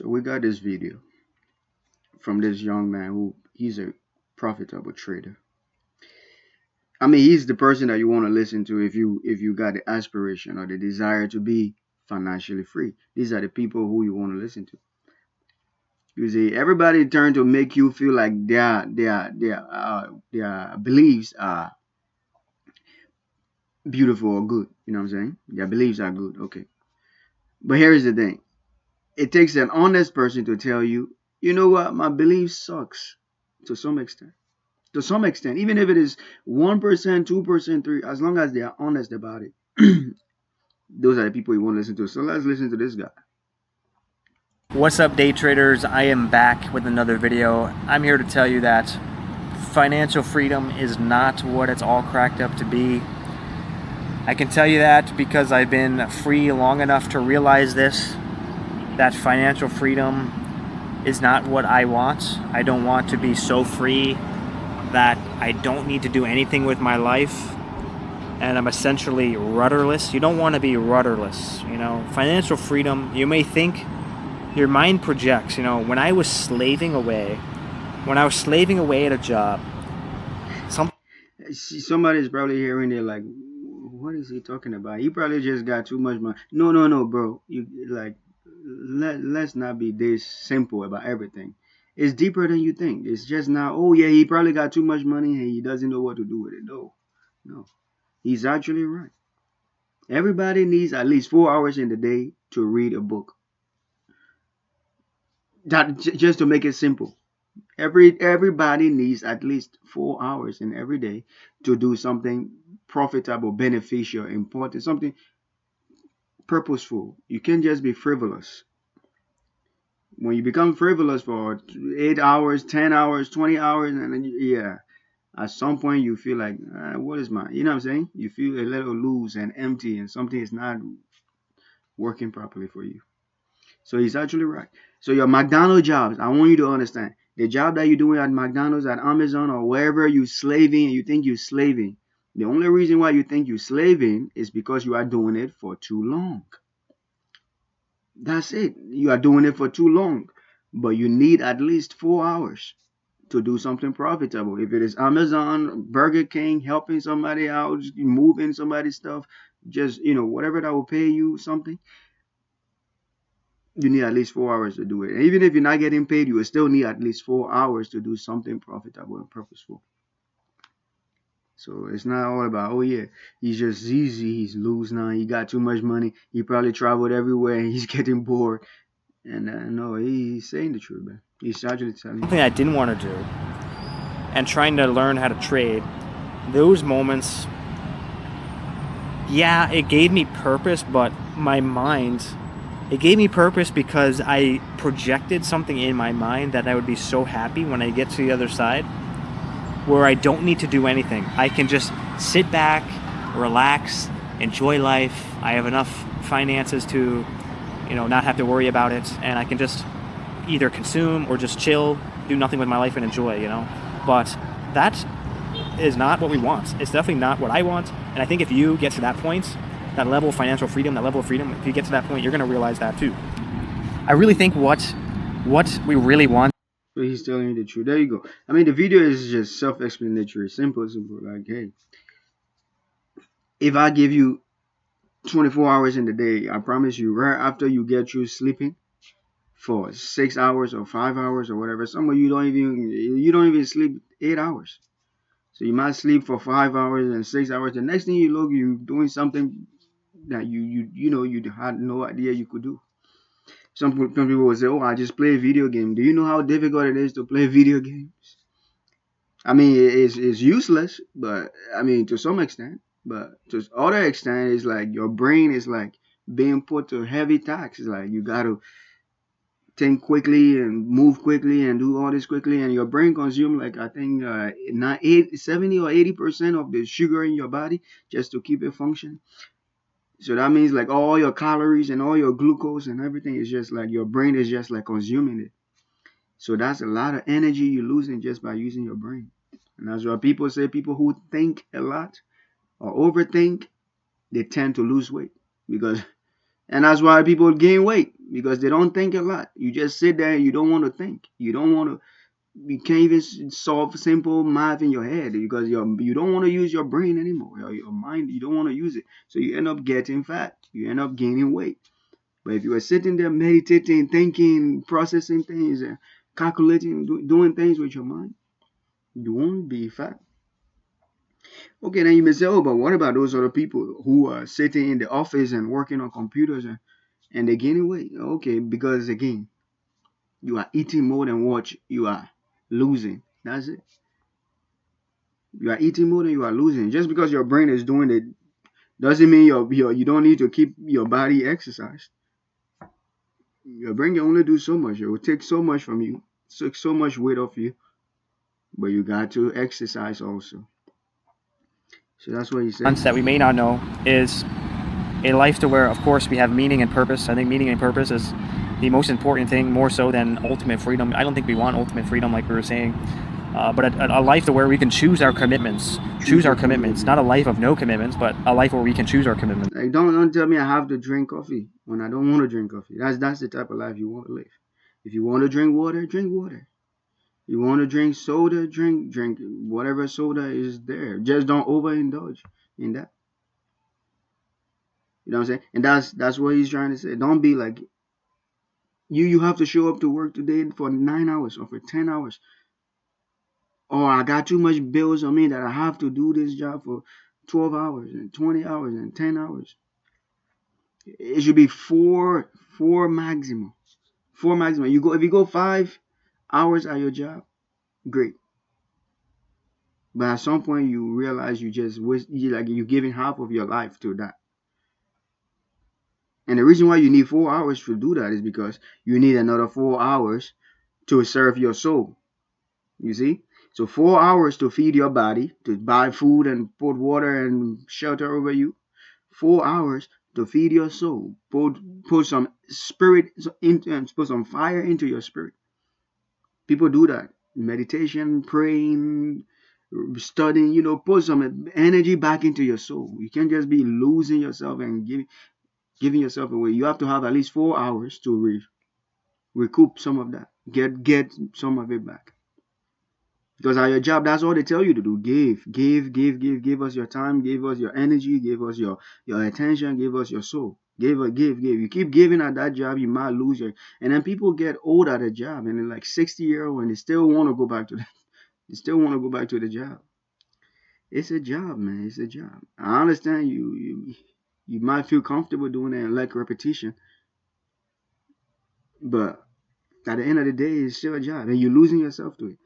So we got this video from this young man who he's a profitable trader. I mean, he's the person that you want to listen to if you got the aspiration or the desire to be financially free. These are the people who you want to listen to. You see, everybody turn to make you feel like their beliefs are beautiful or good. You know what I'm saying? Their beliefs are good. Okay, but here's the thing: it takes an honest person to tell you, you know what, my belief sucks to some extent. To some extent, even if it is 1%, 2%, 3, as long as they are honest about it, those are the people you want to listen to. So let's listen to this guy. What's up, day traders? I am back with another video. I'm here to tell you that financial freedom is not what it's all cracked up to be. I can tell you that because I've been free long enough to realize this, that financial freedom is not what I want. I don't want to be so free that I don't need to do anything with my life and I'm essentially rudderless. You don't want to be rudderless, you know. Financial freedom, you may think your mind projects, you know, when I was slaving away at a job, Somebody's probably hearing it like, what is he talking about? He probably just got too much money. No, bro. You like, let's not be this simple about everything. It's deeper than you think. It's just not, oh yeah, he probably got too much money and he doesn't know what to do with it. No. He's actually right. Everybody needs at least 4 hours in the day to read a book. That just to make it simple. Everybody needs at least 4 hours in every day to do something profitable, beneficial, important, something purposeful. You can't just be frivolous. When you become frivolous for 8 hours, 10 hours, 20 hours, and then yeah, at some point you feel like, what is my, you know what I'm saying? You feel a little loose and empty, and something is not working properly for you. So he's actually right. So your McDonald's jobs, I want you to understand. The job that you're doing at McDonald's, at Amazon, or wherever you're slaving and you think you're slaving, the only reason why you think you're slaving is because you are doing it for too long. That's it. You are doing it for too long. But you need at least 4 hours to do something profitable. If it is Amazon, Burger King, helping somebody out, moving somebody's stuff, just, whatever that will pay you something, you need at least 4 hours to do it. And even if you're not getting paid, you will still need at least 4 hours to do something profitable and purposeful. So it's not all about, oh yeah, he's easy, he's loose now, he got too much money, he probably traveled everywhere and he's getting bored. And no, he's saying the truth, man. He's actually telling you. something I didn't want to do, and trying to learn how to trade, those moments, yeah, it gave me purpose, but my mind, it gave me purpose because I projected something in my mind that I would be so happy when I get to the other side, where I don't need to do anything. I can just sit back, relax, enjoy life. I have enough finances to, not have to worry about it, and I can just either consume or just chill, do nothing with my life and enjoy, But that is not what we want. It's definitely not what I want. And I think if you get to that point, that level of financial freedom, if you get to that point, you're going to realize that too. I really think what we really want. So he's telling you the truth. There you go. I mean, the video is just self-explanatory, simple. Like, hey, if I give you 24 hours in the day, I promise you, right after you get through sleeping for 6 hours or 5 hours or whatever, some of you don't even sleep 8 hours. So you might sleep for 5 hours and 6 hours. The next thing you look, you're doing something that you had no idea you could do. Some people will say, "Oh, I just play a video game." Do you know how difficult it is to play video games? I mean, it's useless, but I mean to some extent. But to other extent, it's like your brain is like being put to heavy tax. It's like you gotta think quickly and move quickly and do all this quickly, and your brain consumes like I think not 70 or 80% of the sugar in your body just to keep it functioning. So that means like all your calories and all your glucose and everything is just like your brain is just like consuming it. So that's a lot of energy you're losing just by using your brain. And that's why people say people who think a lot or overthink, they tend to lose weight because And that's why people gain weight, because they don't think a lot. You just sit there and you don't want to think. You don't want to. You can't even solve simple math in your head because you don't want to use your brain anymore. Your mind, you don't want to use it. So you end up getting fat. You end up gaining weight. But if you were sitting there meditating, thinking, processing things, and calculating, doing things with your mind, you won't be fat. Okay, then you may say, oh, but what about those other people who are sitting in the office and working on computers and they're gaining weight? Okay, because again, you are eating more than what you are losing. That's it. You are eating more than you are losing. Just because your brain is doing it doesn't mean you don't need to keep your body exercised. Your brain can only do so much. It will take so much from you, so much weight off you, but you got to exercise also. So that's what he said. That we may not know is a life to where, of course, we have meaning and purpose. I think meaning and purpose is the most important thing, more so than ultimate freedom. I don't think we want ultimate freedom, like we were saying, but a life to where we can choose our commitments. Choose our commitments. Not a life of no commitments, but a life where we can choose our commitments. Like, don't tell me I have to drink coffee when I don't want to drink coffee. That's the type of life you want to live. If you want to drink water, drink water. You want to drink soda, drink whatever soda is there. Just don't overindulge in that. You know what I'm saying? And that's what he's trying to say. Don't be like you have to show up to work today for 9 hours or for 10 hours. Or I got too much bills on me that I have to do this job for 12 hours and 20 hours and 10 hours. It should be four maximum. Four maximum. If you go 5 hours at your job, great. But at some point you realize you just you're giving half of your life to that. And the reason why you need 4 hours to do that is because you need another 4 hours to serve your soul. You see? So 4 hours to feed your body, to buy food and put water and shelter over you. 4 hours to feed your soul. Put some spirit put some fire into your spirit. People do that. Meditation, praying, studying, put some energy back into your soul. You can't just be losing yourself and giving yourself away. You have to have at least 4 hours to recoup some of that. Get some of it back. Because at your job, that's all they tell you to do. Give us your time, give us your energy, give us your attention, give us your soul. Give. You keep giving at that job, you might lose your. And then people get old at a job, and they're like 60-year-old, and they still want to go back to the job. It's a job, man. It's a job. I understand you might feel comfortable doing it and like repetition, but at the end of the day, it's still a job, and you're losing yourself to it.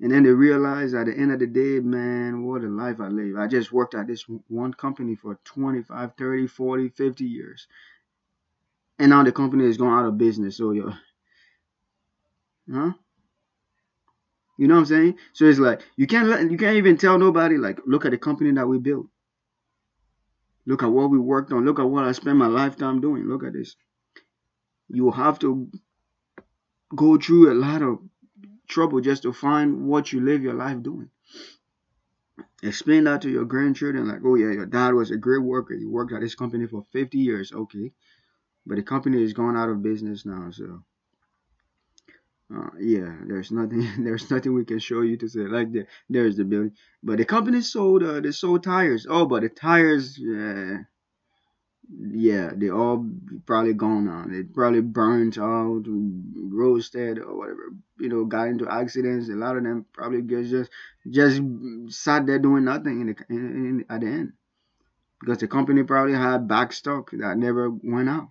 And then they realize at the end of the day, man, what a life I live. I just worked at this one company for 25, 30, 40, 50 years. And now the company is going out of business. So, huh? You know what I'm saying? So it's like, you can't even tell nobody, like, look at the company that we built. Look at what we worked on. Look at what I spent my lifetime doing. Look at this. You will have to go through a lot of trouble just to find what you live your life doing. Explain that to your grandchildren, like, oh yeah, your dad was a great worker. He worked at this company for 50 years. Okay. But the company is going out of business now. So, yeah, there's nothing there's nothing we can show you to say, like, there's the building. But the company they sold tires. Oh, but the tires, yeah, they all probably gone now. They probably burnt out, roasted, or whatever. Got into accidents. A lot of them probably just sat there doing nothing at the end, because the company probably had back stock that never went out.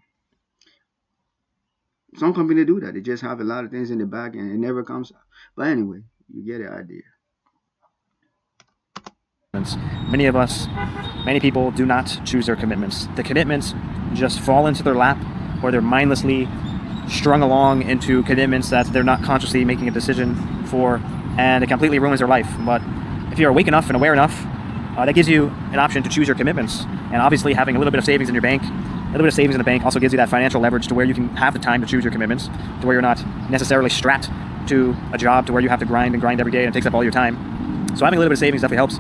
Some company do that. They just have a lot of things in the back and it never comes out. But anyway, you get the idea. Many people do not choose their commitments. The commitments just fall into their lap, or they're mindlessly strung along into commitments that they're not consciously making a decision for, and it completely ruins their life. But if you're awake enough and aware enough, that gives you an option to choose your commitments. And obviously having a little bit of savings in your bank, a little bit of savings in the bank also gives you that financial leverage to where you can have the time to choose your commitments, to where you're not necessarily strapped to a job to where you have to grind every day and it takes up all your time. So having a little bit of savings definitely helps.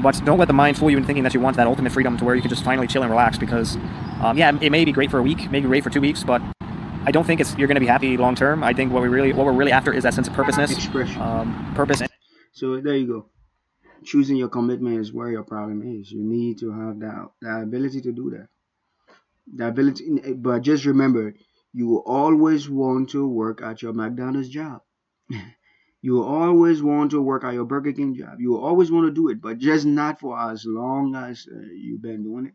But don't let the mind fool you into thinking that you want that ultimate freedom to where you can just finally chill and relax. Because, yeah, it may be great for a week, maybe great for 2 weeks, but I don't think you're going to be happy long term. I think what we're really after is that sense of purposeness, Expression. purpose. So there you go. Choosing your commitment is where your problem is. You need to have that ability to do that. The ability, but just remember, you will always want to work at your McDonald's job. You will always want to work at your Burger King job. You will always want to do it, but just not for as long as you've been doing it,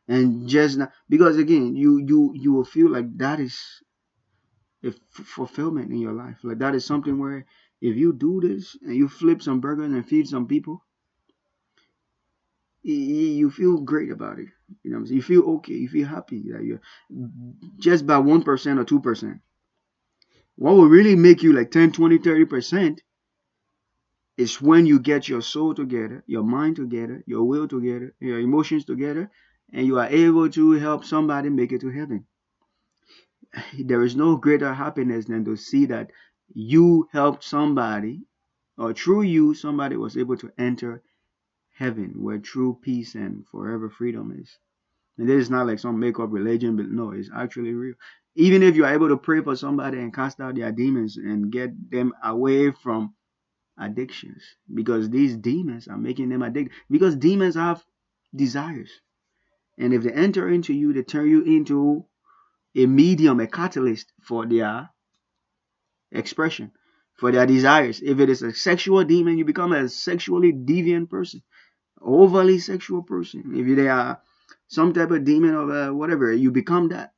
and just not because again, you will feel like that is a fulfillment in your life. Like that is something where if you do this and you flip some burgers and feed some people, you feel great about it. You know what I'm saying? You feel okay. You feel happy that you're just by 1% or 2%. What will really make you like 10, 20, 30% is when you get your soul together, your mind together, your will together, your emotions together, and you are able to help somebody make it to heaven. There is no greater happiness than to see that you helped somebody, or through you, somebody was able to enter heaven where true peace and forever freedom is. And this is not like some make up religion, but no, it's actually real. Even if you are able to pray for somebody and cast out their demons and get them away from addictions, because these demons are making them addicted. Because demons have desires. And if they enter into you, they turn you into a medium, a catalyst for their expression, for their desires. If it is a sexual demon, you become a sexually deviant person, overly sexual person. If they are some type of demon of whatever, you become that.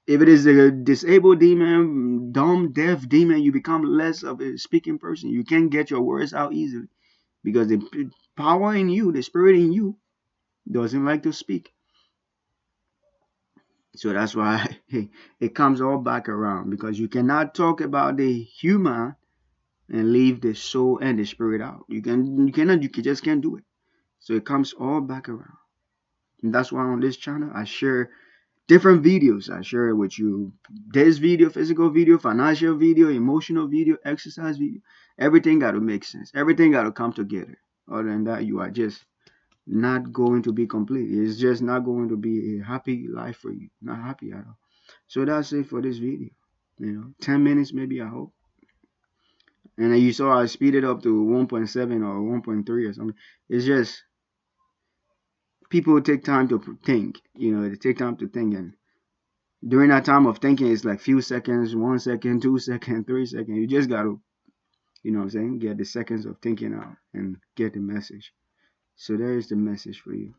If it is a disabled demon, dumb, deaf demon, you become less of a speaking person. You can't get your words out easily because the power in you, the spirit in you, doesn't like to speak. So that's why it comes all back around because you cannot talk about the human and leave the soul and the spirit out. You just can't do it. So it comes all back around. And that's why on this channel I share different videos. I share it with you. This video, physical video, financial video, emotional video, exercise video. Everything got to make sense. Everything got to come together. Other than that, you are just not going to be complete. It's just not going to be a happy life for you. Not happy at all. So that's it for this video. 10 minutes maybe, I hope. And you saw I speed it up to 1.7 or 1.3 or something. It's just people take time to think. They take time to think, and during that time of thinking, it's like few seconds, 1 second, 2 second, 3 second. You just gotta, what I'm saying, get the seconds of thinking out and get the message. So there is the message for you.